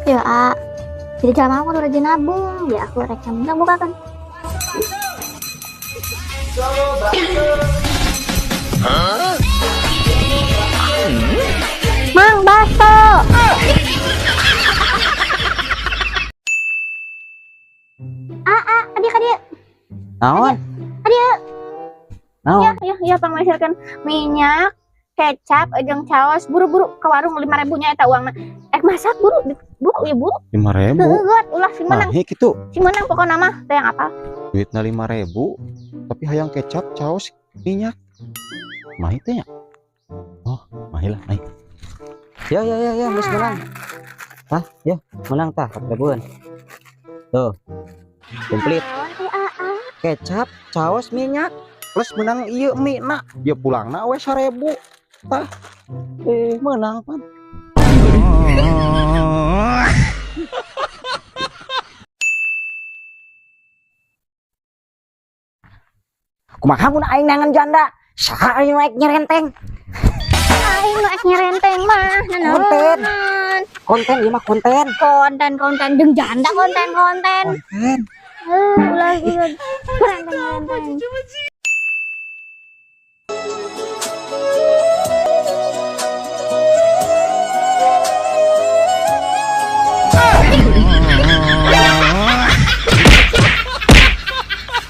Ya, jadi jalan aku tuh rajin nabung, ya aku rekam nggak buka kan? Mang baso. Adik. Naon? Adik. Naon? Ya, pangmeserkan minyak, kecap, jeung caos, buru-buru ke warung 5.000 nya eta uangna. Masak buru 5.000. Heuh, ulah si menang. Nah, gitu. Si menang pokoknya mah teh yang apa? Duitna 5.000, tapi hayang kecap, caos, minyak. Mah itu nya. Oh, mahilah, naik. Ya, geus menang. Tah, ya, menang tah, 4.000-an. Tuh. Komplit. Kecap, caos, minyak, plus menang ieu mie na. Ya pulangna we 1.000. Tah. Menang pan. Kumaha mun aing nangan janda? Saha aing naik nyerenteng? Aing naik nyerenteng mah Konten. Konten ieu mah konten. Konten jeung janda konten. Konten. Ulah nyerenteng.